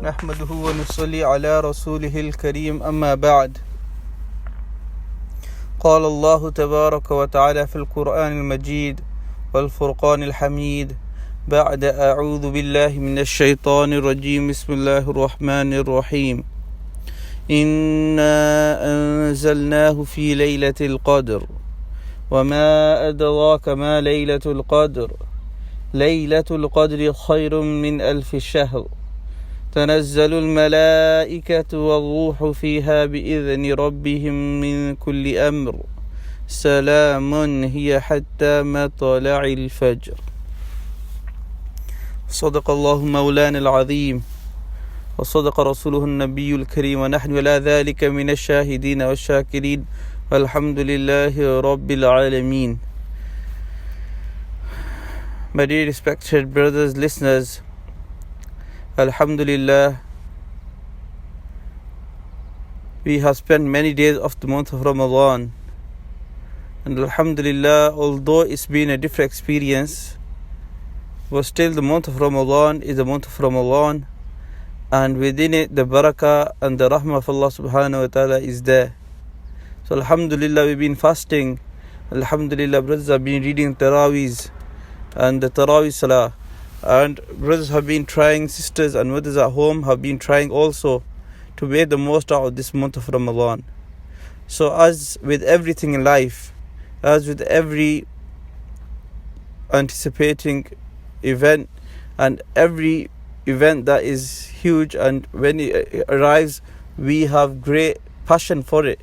نحمده ونصلي على رسوله الكريم أما بعد قال الله تبارك وتعالى في القرآن المجيد والفرقان الحميد بعد أعوذ بالله من الشيطان الرجيم بسم الله الرحمن الرحيم إنا أنزلناه في ليلة القدر وما أدراك ما ليلة القدر ليلة القدر خير من 1000 شهر تنزل الملائكة والروح فيها بإذن ربهم من كل أمر سلام هي حتى مطلع الفجر صدق الله مولانا العظيم وصدق رسوله النبي الكريم ونحن على ذلك من الشاهدين والشاكرين والحمد لله رب العالمين. My dear respected brothers, listeners, Alhamdulillah, we have spent many days of the month of Ramadan, and Alhamdulillah, although it's been a different experience, but still the month of Ramadan is the month of Ramadan, and within it the barakah and the rahmah of Allah subhanahu wa ta'ala is there. So Alhamdulillah, we've been fasting. Alhamdulillah, brothers have been reading Taraweehs and the Taraweeh Salah, and brothers have been trying, sisters and mothers at home have been trying also to make the most out of this month of Ramadan. So as with everything in life, as with every anticipating event and every event that is huge, and when it arrives we have great passion for it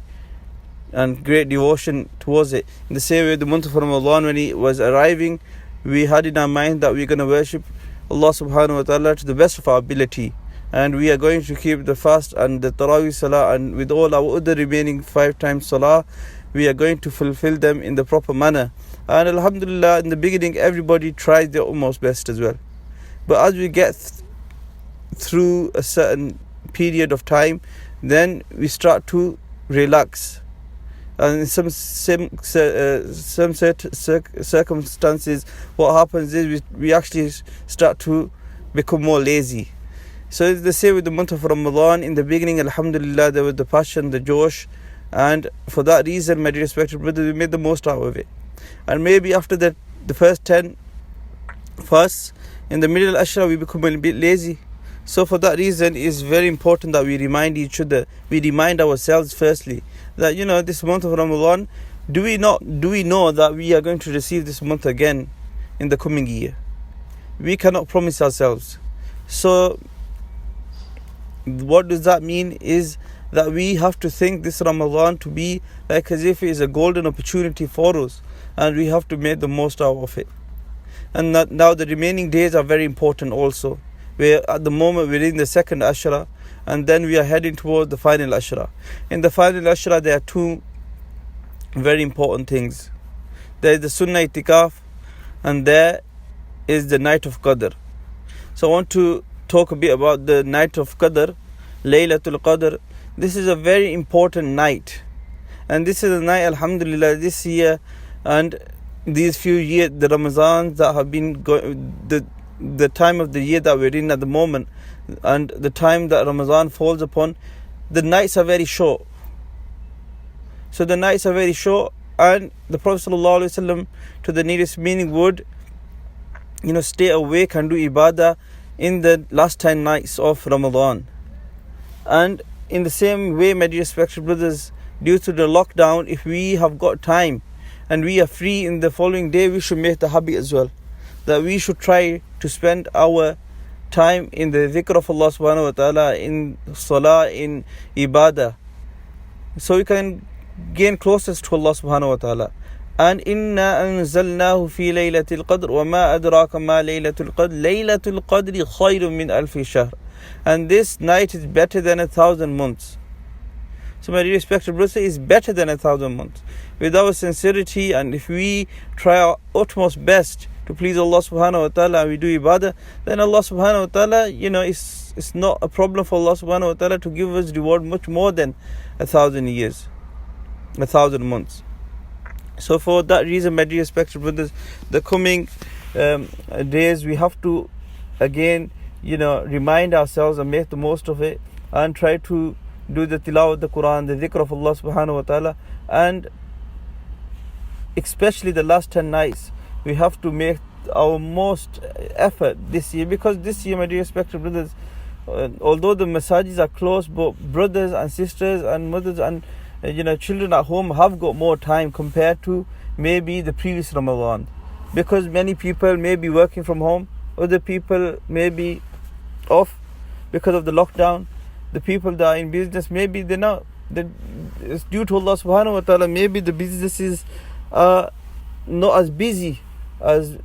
and great devotion towards it. In the same way, the month of Ramadan, when it was arriving, we had in our mind that we're going to worship Allah subhanahu wa ta'ala to the best of our ability, and we are going to keep the fast and the Taraweeh Salah, and with all our other remaining 5 times Salah, we are going to fulfill them in the proper manner. And Alhamdulillah, in the beginning everybody tried their utmost best as well, but as we get through a certain period of time, then we start to relax. And in some circumstances, what happens is we actually start to become more lazy. So it's the same with the month of Ramadan. In the beginning, Alhamdulillah, there was the passion, the josh, and for that reason, my dear respected brothers, we made the most out of it. And maybe after that, the first 10 fasts, in the middle Ashra, we become a bit lazy. So for that reason, it's very important that we remind each other, we remind ourselves firstly, that this month of Ramadan, do we know that we are going to receive this month again in the coming year? We cannot promise ourselves. So what does that mean is that we have to think this Ramadan to be like as if it is a golden opportunity for us, and we have to make the most out of it. And now the remaining days are very important also. At the moment we're in the second Ashra, and then we are heading towards the final Ashra. In the final Ashra, there are 2 very important things. There is the Sunnah Itikaf, and there is the night of Qadr. So I want to talk a bit about the night of Qadr, Laylatul Qadr. This is a very important night, and this is a night, Alhamdulillah, this year and these few years, the Ramazans that have been the time of the year that we're in at the moment, and the time that Ramadan falls upon, the nights are very short. So the nights are very short, and the Prophet ﷺ, to the nearest meaning, would stay awake and do ibadah in the last 10 nights of Ramadan. And in the same way, my dear respected brothers, due to the lockdown, if we have got time and we are free in the following day, we should make the habit as well, that we should try to spend our time in the dhikr of Allah subhanahu wa ta'ala, in salah, in ibadah, so we can gain closest to Allah subhanahu wa ta'ala. And inna anzalnahu fi laylatil qadr wa ma adraka ma laylatul qadr laylatul qadri khayrun min 1000 shahr. And this night is better than 1,000 months. So my respected brothers, is better than 1,000 months. With our sincerity, and if we try our utmost best to please Allah subhanahu wa ta'ala, and we do ibadah, then Allah subhanahu wa ta'ala, it's not a problem for Allah subhanahu wa ta'ala to give us reward much more than 1,000 years, 1,000 months. So for that reason, my dear respected brothers, the coming days we have to again remind ourselves and make the most of it, and try to do the tilawah of the Quran, the dhikr of Allah subhanahu wa ta'ala, and especially the last 10 nights. We have to make our most effort this year, because this year, my dear respected brothers, although the masajid are closed, but brothers and sisters and mothers and children at home have got more time compared to maybe the previous Ramadan, because many people may be working from home, other people may be off because of the lockdown. The people that are in business, maybe they're not, it's due to Allah subhanahu wa ta'ala, maybe the businesses are not as busy as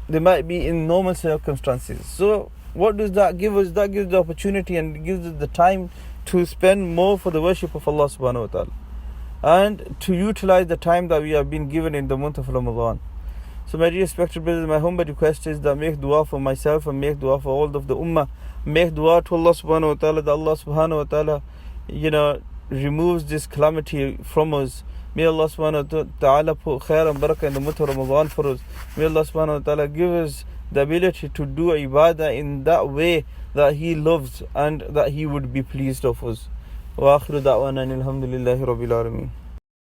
they might be in normal circumstances. So what does that give us? That gives the opportunity and gives us the time to spend more for the worship of Allah subhanahu wa ta'ala, and to utilize the time that we have been given in the month of Ramadan. So my dear respected brothers, my humble request is that make dua for myself and make dua for all of the ummah. Make dua to Allah subhanahu wa ta'ala that Allah subhanahu wa ta'ala removes this calamity from us. May Allah subhanahu wa ta'ala put khair and barakah in the month of Ramadan for us. May Allah subhanahu wa ta'ala give us the ability to do ibadah in that way that He loves and that He would be pleased of us. Wa akhiru da'wana alhamdulillahi rabbil alameen.